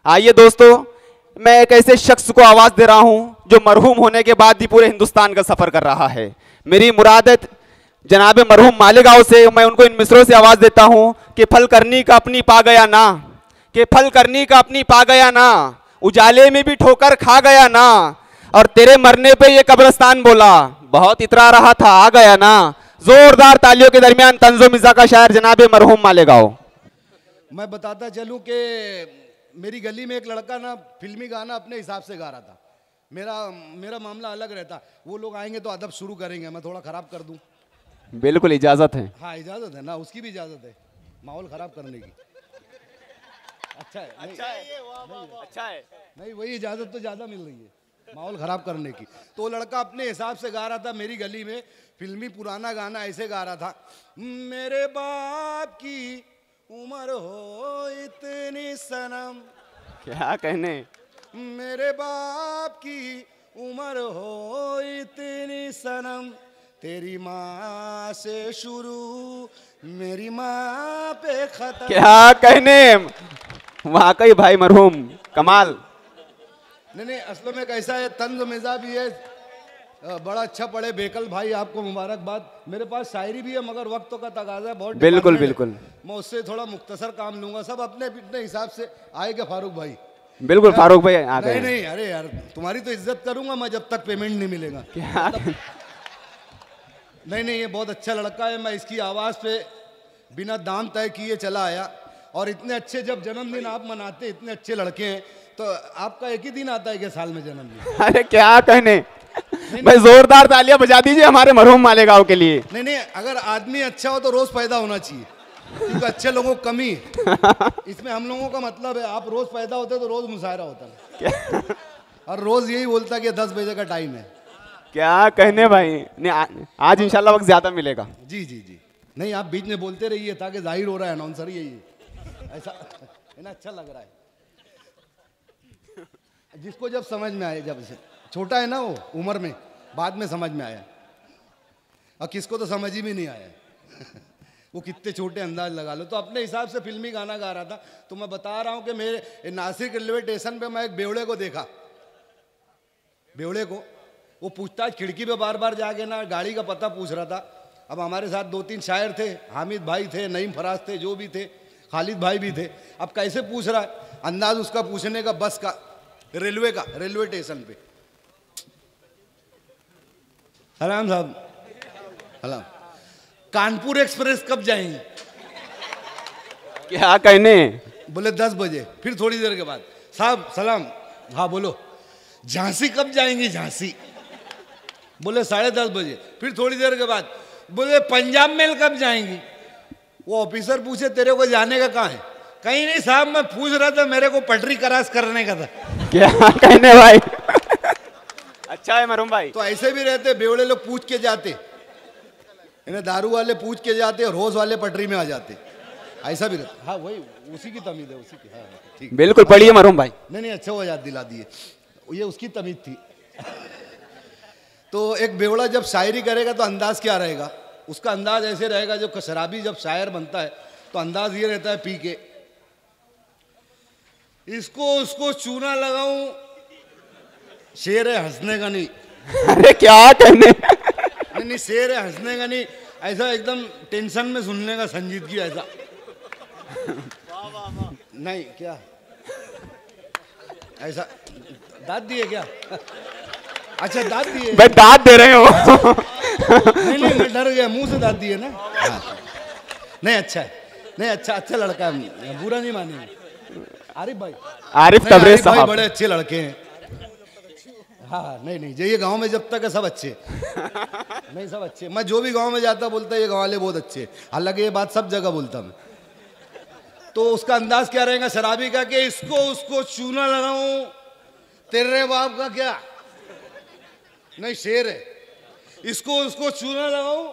आइए दोस्तों, मैं एक ऐसे शख्स को आवाज दे रहा हूं जो मरहूम होने के बाद भी पूरे हिंदुस्तान का सफर कर रहा है। मेरी मुराद है जनाब मरहूम मालेगांव से। मैं उनको इन मिसरों से आवाज देता हूं कि फल करनी का अपनी पा गया ना, कि फल करनी का अपनी पा गया ना, उजाले में भी ठोकर खा गया ना, और तेरे मरने पे ये कब्रिस्तान बोला बहुत इतरा रहा था आ गया ना। जोरदार तालियों के दरमियान तंजो मिर्जा का शायर जनाब मरहूम मालेगांव। मैं बताता चलूं कि मेरी गली में एक लड़का ना फिल्मी गाना अपने हिसाब से गा रहा था। मेरा मेरा मामला अलग रहता। वो लोग आएंगे तो अदब शुरू करेंगे, मैं थोड़ा खराब कर दूं। बिल्कुल इजाजत है। हाँ इजाजत है ना, उसकी भी इजाजत है माहौल खराब करने की। अच्छा है, अच्छा है, अच्छा है। नहीं वही इजाजत तो ज्यादा मिल रही है माहौल खराब करने की। तो वो लड़का अपने हिसाब से गा रहा था मेरी गली में फिल्मी पुराना गाना। ऐसे गा रहा था, मेरे बाप की उम्र हो इतनी सनम, क्या कहने, मेरे बाप की उम्र हो इतनी सनम, तेरी माँ से शुरू मेरी माँ पे खत्म। क्या कहने, वाकई भाई मरहूम कमाल। नहीं असल में कैसा है, तंज मिजाज भी है, बड़ा अच्छा पढ़े बेकल भाई, आपको मुबारकबाद। मेरे पास शायरी भी है मगर वक्त का तकाजा है बहुत। बिल्कुल बिल्कुल, मैं उससे थोड़ा मुख्तसर काम लूंगा, सब अपने अपने हिसाब से आएगा। फारूक भाई बिल्कुल, फारूक भाई आ गए। नहीं अरे यार तुम्हारी तो इज्जत करूंगा मैं जब तक पेमेंट नहीं मिलेगा। क्या नहीं ये बहुत अच्छा लड़का है। मैं इसकी आवाज़ पे बिना दाम तय किए चला आया। और इतने अच्छे जब जन्मदिन आप मनाते, इतने अच्छे लड़के हैं, तो आपका एक ही दिन आता है क्या साल में जन्मदिन? अरे क्या कहने भाई, जोरदार तालियां बजा दीजिए हमारे मरहूम मालेगांव के लिए। नहीं अगर आदमी अच्छा हो तो रोज पैदा होना चाहिए, क्योंकि अच्छे लोगों की कमी है इसमें। हम लोगों का मतलब है आप रोज पैदा होते तो रोज मुशायरा होता है और रोज यही बोलता कि 10 बजे का टाइम है। क्या कहने भाई, नहीं आज इंशाल्लाह वक्त ज्यादा मिलेगा। जी नहीं आप बीच में बोलते रहिए ताकि जाहिर हो रहा है अनाउंसर यही है, ऐसा है ना, अच्छा लग रहा है। जिसको जब समझ में आए, जब से छोटा है ना वो उम्र में, बाद में समझ में आया, और किसको तो समझ ही भी नहीं आया वो कितने छोटे अंदाज लगा लो। तो अपने हिसाब से फिल्मी गाना गा रहा था। तो मैं बता रहा हूँ कि मेरे नासिक रेलवे स्टेशन पे मैं एक बेवड़े को देखा। बेवड़े को वो पूछताछ खिड़की पे बार बार जाके ना गाड़ी का पता पूछ रहा था। अब हमारे साथ 2-3 शायर थे, हामिद भाई थे, नईम फराज थे, जो भी थे, खालिद भाई भी थे। अब कैसे पूछ रहा है, अंदाज उसका पूछने का बस का, रेलवे स्टेशन पे। सलाम साहब, सलाम, कानपुर एक्सप्रेस कब जाएंगे? क्या कहने, बोले 10 बजे। फिर थोड़ी देर के बाद, साहब सलाम, हाँ बोलो, झांसी कब जाएंगी? झांसी। बोले 10:30 बजे। फिर थोड़ी देर के बाद बोले पंजाब मेल कब जाएंगी? वो ऑफिसर पूछे तेरे को जाने का कहाँ है? कहीं नहीं साहब, मैं पूछ रहा था, मेरे को पटरी क्रॉस करने का था। क्या कहने भाई अच्छा है मरहूम भाई। तो ऐसे भी रहते, बेवड़े लोग पूछ के जाते, इन्हें दारू वाले पूछ के जाते और रोज वाले पटरी में आ जाते, ऐसा भी रहता। हाँ वही उसी की तमीज है, उसी की। हाँ ठीक, बिल्कुल पढ़िए मरहूम भाई। नहीं अच्छा वो याद दिला दिए, ये उसकी तमीज थी तो एक बेवड़ा जब शायरी करेगा तो अंदाज क्या रहेगा? उसका अंदाज ऐसे रहेगा, जो शराबी जब शायर बनता है तो अंदाज ये रहता है, पी के इसको उसको चूना लगाऊं, शेर है हंसने का नहीं। अरे क्या कहने नहीं शेर है हंसने का नहीं, ऐसा एकदम टेंशन में सुनने का, संजीदगी ऐसा नहीं। क्या ऐसा दाद दिए क्या? अच्छा दाद दिए, भाई दाद दे रहे हो नहीं मैं डर गया, मुंह से दाद दिए ना। हाँ। नहीं अच्छा है, नहीं अच्छा लड़का है, बुरा नहीं मानेंगे। आरिफ भाई, आरिफ तबरेज साहब बड़े अच्छे लड़के हैं। हाँ नहीं ये गांव में जब तक है सब अच्छे नहीं सब अच्छे। मैं जो भी गांव में जाता बोलता ये गांव वाले बहुत अच्छे, हालांकि ये बात सब जगह बोलता मैं। तो उसका अंदाज क्या रहेगा शराबी का, कि इसको उसको चूना लगाऊं, तेरे बाप का क्या? नहीं शेर है, इसको उसको चूना लगाऊं,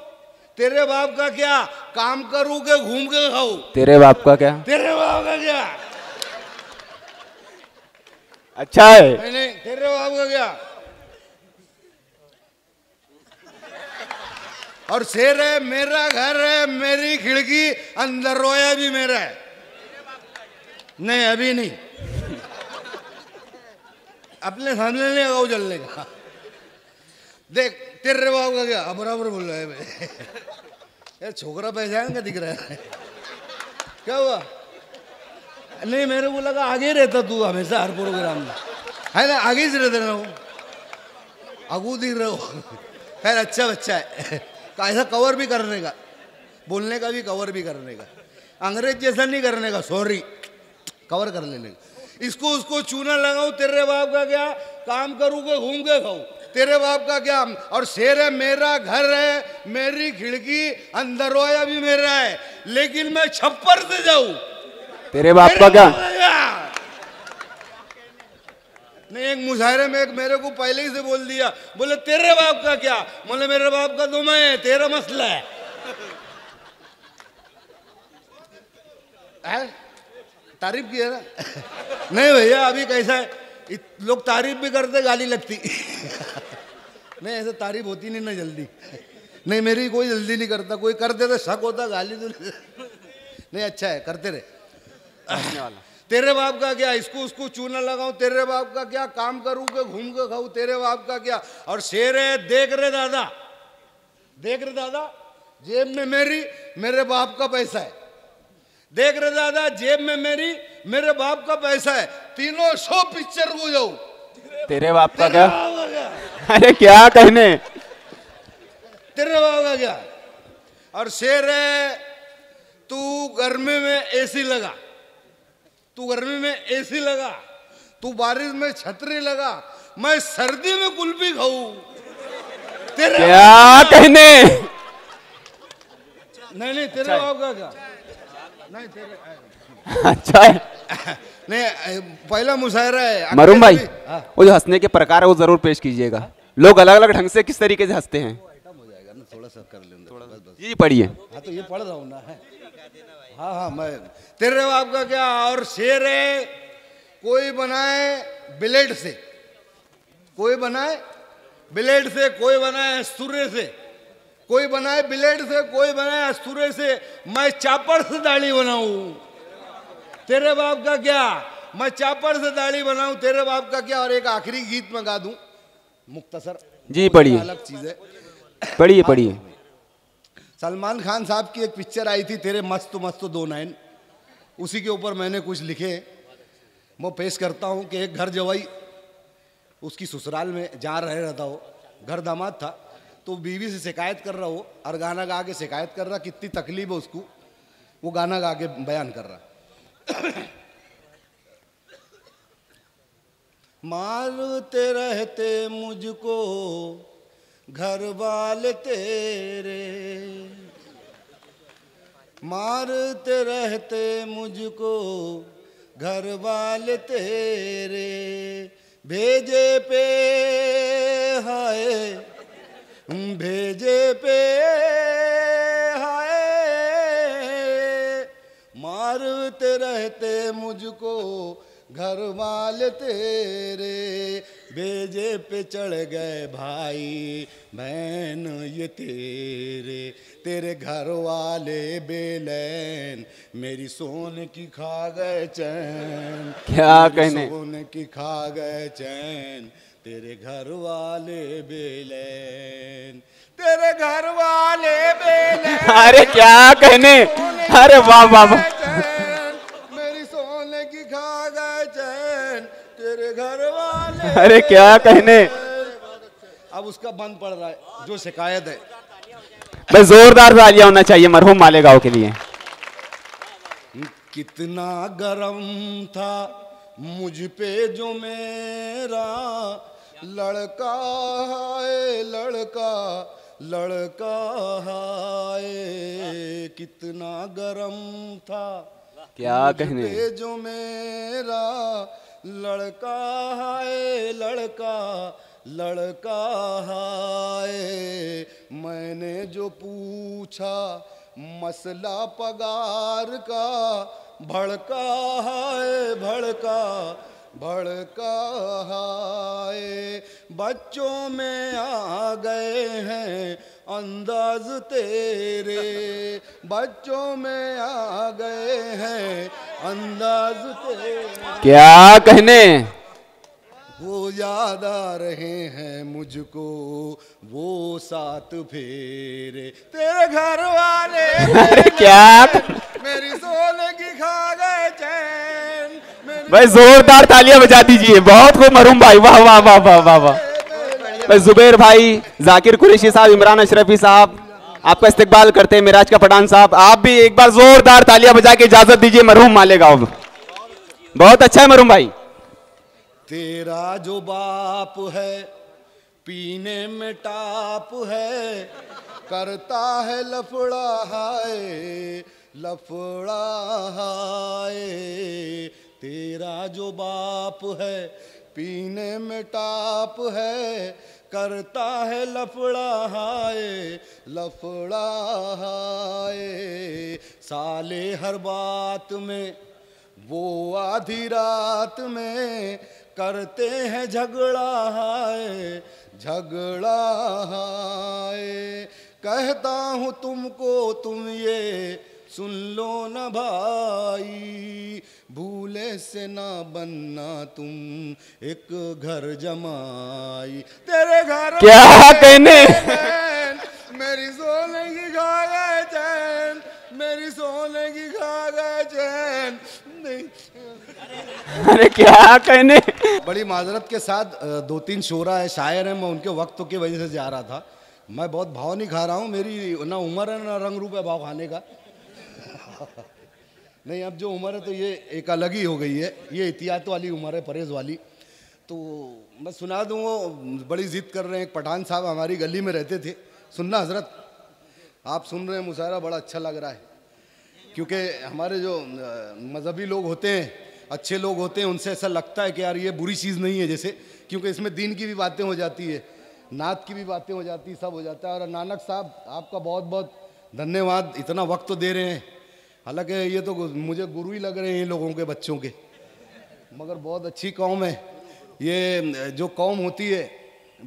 तेरे बाप का क्या? काम करूं के घूम के खाऊं? तेरे बाप का क्या? तेरे बाप का क्या? अच्छा है। नहीं तेरे बाप का क्या? और शेर है, मेरा घर है, मेरी खिड़की, अंदर रोया भी मेरा है। नहीं अभी नहीं, अपने सामने नहीं लगाओ जलने का। देख तेरे बाप का क्या बराबर बोल रहा है भाई। यार छोकरा पहचान का दिख रहा है, क्या हुआ? नहीं मेरे को लगा आगे रहता तू हमेशा हर प्रोग्राम में, है ना? आगे से रहते ना, आगू दिख रहे हो। खैर अच्छा बच्चा है, ऐसा कवर भी करने का, बोलने का भी कवर भी करने का, अंग्रेज जैसा नहीं करने का, सॉरी कवर कर लेने का। इसको उसको चूना लगाऊं, तेरे बाप का क्या, काम करूं के घूम के खाऊं, तेरे बाप का क्या। और शेर है, मेरा घर है, मेरी खिड़की, अंदर वाया भी मेरा है, लेकिन मैं छप्पर से जाऊं, तेरे बाप का क्या। नहीं एक मुशायरे में एक मेरे को पहले ही से बोल दिया, बोले तेरे बाप का क्या, बोले मेरे बाप का तो मैं, तेरा मसला है। तारीफ किया ना? नहीं भैया अभी कैसा है, लोग तारीफ भी करते गाली लगती। नहीं ऐसे तारीफ होती नहीं ना जल्दी। नहीं मेरी कोई जल्दी नहीं करता, कोई कर दे तो शक होता, गाली तो नहीं। अच्छा है करते रहे। तेरे बाप का क्या, इसको उसको चूना लगाऊं, तेरे बाप का क्या, काम करूं के घूम के खाऊं, तेरे बाप का क्या। और शेर है, देख रहे दादा, देख रहे दादा, जेब में मेरी, मेरे बाप का पैसा है, देख रहे दादा जेब में मेरी, मेरे बाप का पैसा है, तीनों 100 पिक्चर को जाऊं, तेरे बाप का क्या। अरे क्या कहने, तेरे बाप का क्या। और शेर है, तू गर्मी में एसी लगा, तू गर्मी में एसी लगा, तू बारिश में छतरी लगा, मैं सर्दी में कुल्फी खाऊं, तेरे क्या कहने। नहीं तेरे बाप का क्या, नहीं तेरे अच्छा है। नहीं पहला मुशायरा है मरूम भाई, वो जो हंसने के प्रकार है वो जरूर पेश कीजिएगा, लोग अलग अलग ढंग से किस तरीके से हंसते हैं। हो जाएगा ना, थोड़ा सा कर लेंगे, थोड़ा बस। जी पढ़िए। हाँ तो ये पढ़ रहा हूँ ना है। हाँ हाँ मैं, तेरे बाप का क्या। और शेर है, कोई बनाए ब्लेड से, कोई बनाए ब्लेड से, कोई बनाए अस्तूरे से, कोई बनाए ब्लेड से, कोई बनाए अस्तूरे से, मैं चापड़ से दाढ़ी बनाऊं, तेरे बाप का क्या, मैं चापड़ से दाढ़ी बनाऊं, तेरे बाप का क्या। और एक आखिरी गीत में गा दूं मुख्तसर। जी पढ़िए, अलग चीज है, पढ़िए पढ़िए। सलमान खान साहब की एक पिक्चर आई थी, तेरे मस्त मस्त दो नैन, उसी के ऊपर मैंने कुछ लिखे, मैं पेश करता हूँ। कि एक घर जवाई उसकी ससुराल में जा रहता हो, घर दामाद था, तो बीवी से शिकायत कर रहा हो और गाना गा के शिकायत कर रहा, कितनी तकलीफ है उसको, वो गाना गा के बयान कर रहा। मारते रहते मुझको घर वाले तेरे, मारते रहते मुझको घर वाले तेरे, भेजे पे हाय, भेजे पे हाय, मारते रहते मुझको घर वाले तेरे, भेजे पे चढ़ गए भाई बहन ये तेरे, तेरे घर वाले बेलैन मेरी सोने की खा गए चैन, क्या कहने, सोने की खा गए चैन, तेरे घर वाले बेलैन, तेरे घर वाले बेलैन। अरे क्या कहने, अरे वाह वाह वाह। मेरी सोने की खा गए चैन, तेरे घर वाले। अरे क्या कहने। अब उसका बंद पड़ रहा है जो शिकायत है। बस जोरदार तालियां होना चाहिए मरहूम मालेगांव के लिए। कितना गरम था मुझ पे जो मेरा लड़का है, लड़का लड़का है, कितना गरम था क्या कहने, पे जो मेरा लड़का है, लड़का लड़का है। मैंने जो पूछा मसला पगार का, भड़का है, भड़का भड़का है। बच्चों में आ गए हैं अंदाज तेरे, बच्चों में आ गए हैं अंदाज तेरे। क्या कहने। वो याद आ रहे हैं मुझको, वो 7 फेरे तेरे घर वाले अरे क्या मेरी सोने की खा गए चैन। भाई जोरदार तालियां बजा दीजिए, बहुत खूब मरहूम भाई, वाह वाह वाह वाह वाह वाह। भाई जुबैर भाई, जाकिर कुरैशी साहब, इमरान अशरफी साहब, आपका इस्तकबाल करते हैं। मिराज का पठान साहब, आप भी एक बार जोरदार तालियां बजा के इजाजत दीजिए मरहूम मालेगांव। बहुत अच्छा है मरहूम भाई। तेरा जो बाप है पीने में टाप है, करता है लफड़ा हाय लफड़ा हाय। तेरा जो बाप है पीने में टाप है, करता है लफड़ा हाय लफड़ा हाय। साले हर बात में वो आधी रात में करते हैं झगड़ा हाय झगड़ा हाय। कहता हूँ तुमको तुम ये सुन लो न भाई, भूले से ना बनना तुम एक घर जमाई। तेरे घर क्या कहने, मेरी सोने की खा गए चैन, मेरी सोने की खा गए चैन। अरे क्या कहने। बड़ी माजरत के साथ 2-3 शोरा है, शायर हैं, मैं उनके वक्त की वजह से जा रहा था। मैं बहुत भाव नहीं खा रहा हूँ, मेरी ना उम्र है ना रंग रूप है भाव खाने का। नहीं, अब जो उम्र है तो ये एक अलग ही हो गई है, ये एहतियात वाली उम्र है, परहेज वाली। तो मैं सुना दूँ, वो बड़ी ज़िद कर रहे हैं। एक पठान साहब हमारी गली में रहते थे। सुनना हजरत, आप सुन रहे हैं मुशायरा, बड़ा अच्छा लग रहा है, क्योंकि हमारे जो मजहबी लोग होते हैं, अच्छे लोग होते हैं, उनसे ऐसा लगता है कि यार ये बुरी चीज़ नहीं है जैसे, क्योंकि इसमें दीन की भी बातें हो जाती है, नात की भी बातें हो जाती है, सब हो जाता है। और नानक साहब आपका बहुत बहुत धन्यवाद, इतना वक्त तो दे रहे हैं। हालांकि ये तो मुझे गुरु ही लग रहे हैं इन लोगों के बच्चों के, मगर बहुत अच्छी कौम है ये। जो कौम होती है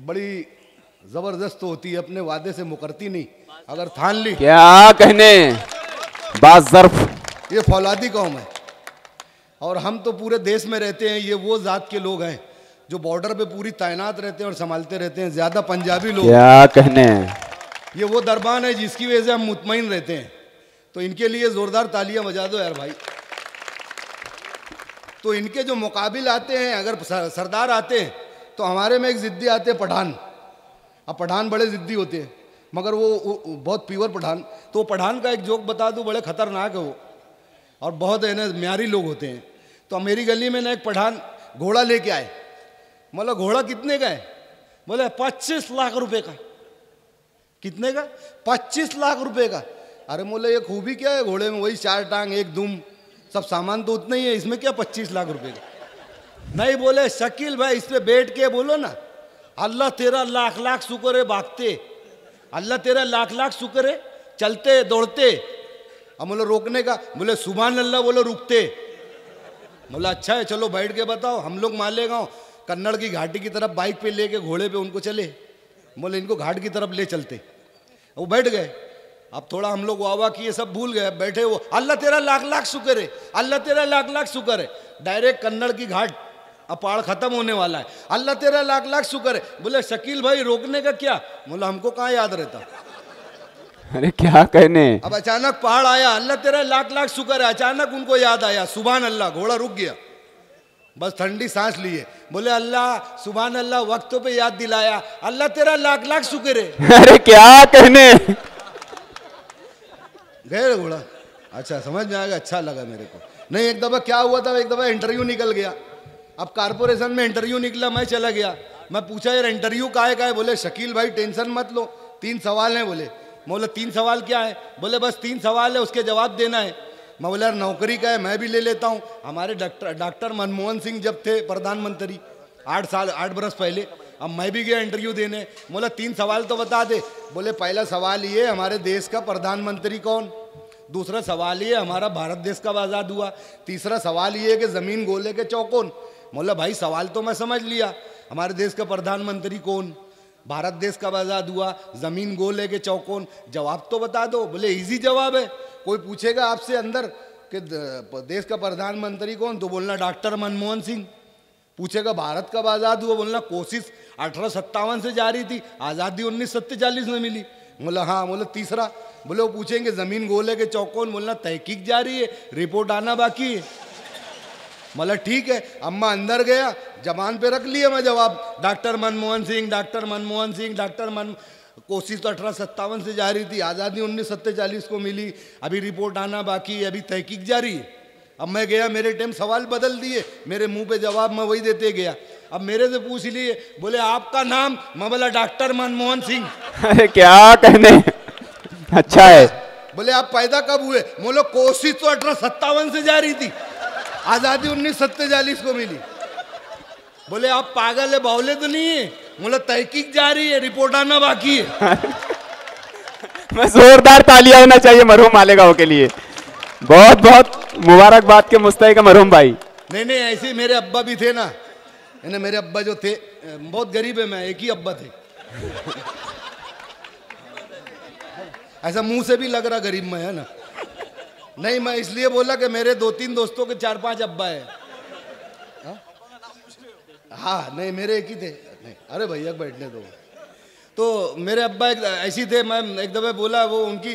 बड़ी ज़बरदस्त होती है, अपने वादे से मुकरती नहीं, अगर ठान ली। क्या कहने, बाज़र्फ, ये फौलादी कौम है। और हम तो पूरे देश में रहते हैं, ये वो ज़ात के लोग हैं जो बॉर्डर पे पूरी तैनात रहते हैं और संभालते रहते हैं। ज़्यादा पंजाबी लोग, क्या कहने, ये वो दरबान है जिसकी वजह से हम मुतमईन रहते हैं। तो इनके लिए ज़ोरदार तालियां बजा दो यार भाई। तो इनके जो मुकाबिल आते हैं, अगर सरदार आते हैं तो हमारे में एक ज़िद्दी आते हैं पठान। अब पठान बड़े ज़िद्दी होते हैं, मगर वो बहुत प्योर पठान। तो पठान का एक जोक बता दूं, बड़े ख़तरनाक है वो, और बहुत है ना म्यारी लोग होते हैं। तो मेरी गली में ना एक पठान घोड़ा लेके आए। मतलब घोड़ा कितने का है? बोले 25 लाख रुपए का। कितने का? 25 लाख रुपए का। अरे बोले ये खूबी क्या है घोड़े में? वही 4 टांग, एक दुम, सब सामान तो उतना ही है, इसमें क्या 25 लाख रुपए का? नहीं, बोले शकील भाई इस पे बैठ के बोलो ना, अल्लाह तेरा लाख लाख शुक्र है भागते, अल्लाह तेरा लाख लाख शुक्र है चलते दौड़ते। अब बोलो रोकने का, बोले सुभान अल्लाह, बोलो रुकते। बोला अच्छा है, चलो बैठ के बताओ। हम लोग मालेगांव कन्नड़ की घाटी की तरफ बाइक पे लेके घोड़े पे उनको चले। बोले इनको घाट की तरफ ले चलते। वो बैठ गए। अब थोड़ा हम लोग वाह किए, सब भूल गए। बैठे वो, अल्लाह तेरा लाख लाख शुक्र है, अल्लाह तेरा लाख लाख शुक्र है। डायरेक्ट कन्नड़ की घाट, अब पहाड़ खत्म होने वाला है। अल्लाह तेरा लाख लाख शुक्र है। बोले शकील भाई रोकने का क्या? बोला हमको कहाँ याद रहता। अरे क्या कहने। अब अचानक पहाड़ आया, अल्लाह तेरा लाख लाख शुक्र है। अचानक उनको याद आया, सुभान अल्लाह, घोड़ा रुक गया। बस ठंडी सांस लिए। बोले अल्लाह सुभान अल्लाह, वक्तों पे याद दिलाया, अल्लाह तेरा लाख लाख शुक्र है। अरे क्या कहने। गए घोड़ा। अच्छा समझ में आ गया, अच्छा लगा मेरे को। नहीं, एक दफा क्या हुआ था, एक दफा इंटरव्यू निकल गया। अब कारपोरेशन में इंटरव्यू निकला, मैं चला गया। मैं पूछा यार इंटरव्यू का है? बोले शकील भाई टेंशन मत लो, 3 सवाल हैं। बोले 3 सवाल क्या है? बोले बस 3 सवाल है, उसके जवाब देना है। मैं बोला यार नौकरी का है, मैं भी ले लेता हूँ। हमारे डॉक्टर मनमोहन सिंह जब थे प्रधानमंत्री 8 बरस पहले, अब मैं भी गया इंटरव्यू देने। बोला 3 सवाल तो बता दे। बोले पहला सवाल ये, हमारे देश का प्रधानमंत्री कौन? दूसरा सवाल ये, हमारा भारत देश कब आज़ाद हुआ? तीसरा सवाल ये कि ज़मीन गोले के चौकोन। बोला भाई सवाल तो मैं समझ लिया, हमारे देश का प्रधानमंत्री कौन, भारत देश कब आज़ाद हुआ, ज़मीन गोले के चौकोन, जवाब तो बता दो। बोले इजी जवाब है, कोई पूछेगा आपसे अंदर कि देश का प्रधानमंत्री कौन, तो बोलना डॉक्टर मनमोहन सिंह। पूछेगा भारत कब आज़ाद हुआ, बोलना कोशिश 1857 से जारी थी, आज़ादी 1947 में मिली। बोला हाँ। बोला तीसरा, बोले वो पूछेंगे ज़मीन गोले के चौकोन, बोलना तहकीक जारी है, रिपोर्ट आना बाकी है। मतलब ठीक है। अम्मा अंदर गया, जबान पे रख लिया मैं जवाब, डॉक्टर मनमोहन सिंह, डॉक्टर मनमोहन सिंह, कोशिश तो 1857 से जारी थी, आज़ादी 1947 को मिली, अभी रिपोर्ट आना बाकी है, अभी तहकीक जारी है। अब मैं गया, मेरे टाइम सवाल बदल दिए, मेरे मुंह पे जवाब मैं वही देते गया। अब मेरे से पूछ लिए, बोले आपका नाम, मैं बोला डॉक्टर मनमोहन सिंह। अरे क्या कहने, अच्छा है। बोले आप पैदा कब हुए, बोलो कोशिश तो 1857 से जारी थी, आज़ादी 1947 को मिली। बोले आप पागल है, बावले तो नहीं है, बोला तहकीक जारी है, रिपोर्ट आना बाकी है। मैं जोरदार तालियां होना चाहिए मरहूम मालेगांव के लिए। बहुत बहुत मुबारकबाद के मुस्तहिक मरहूम भाई। नहीं नहीं, ऐसे मेरे अब्बा भी थे ना, मेरे अब्बा जो थे, बहुत गरीब है मैं, एक ही अब्बा थे। ऐसा मुंह से भी लग रहा गरीब में है ना। नहीं, मैं इसलिए बोला कि मेरे 2-3 दोस्तों के 4-5 अब्बा है। हाँ नहीं, मेरे एक ही थे। नहीं अरे भैया बैठने दो। तो मेरे अब्बा एक ऐसी थे, मैं एक दफे बोला, वो उनकी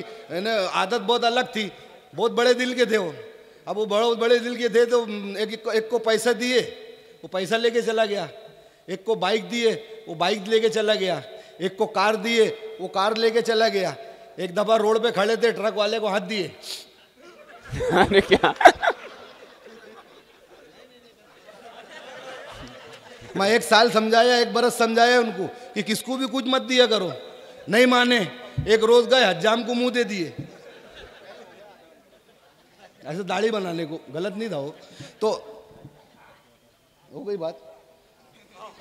आदत बहुत अलग थी, बहुत बड़े दिल के थे वो। अब वो बहुत बड़े दिल के थे, तो एक को पैसा दिए, वो पैसा लेके चला गया। एक को बाइक दिए, वो बाइक लेके चला गया। एक को कार दिए, वो कार लेके चला गया। एक दफा रोड पे खड़े थे, ट्रक वाले को हाथ दिए। अरे क्या, मैं 1 साल समझाया, 1 बरस समझाया उनको कि किसको भी कुछ मत दिया करो, नहीं माने। एक रोज गए, हज्जाम को मुंह दे दिए, ऐसे दाढ़ी बनाने को, गलत नहीं था वो। तो हो गई बात।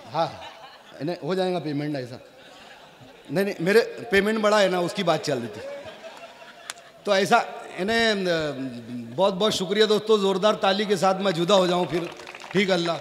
हाँ नहीं, हो जाएगा पेमेंट ऐसा। नहीं नहीं, मेरे पेमेंट बड़ा है ना, उसकी बात चल रही थी। तो ऐसा इन्हें बहुत बहुत शुक्रिया दोस्तों, जोरदार ताली के साथ मैं जुदा हो जाऊं फिर। ठीक, अल्लाह।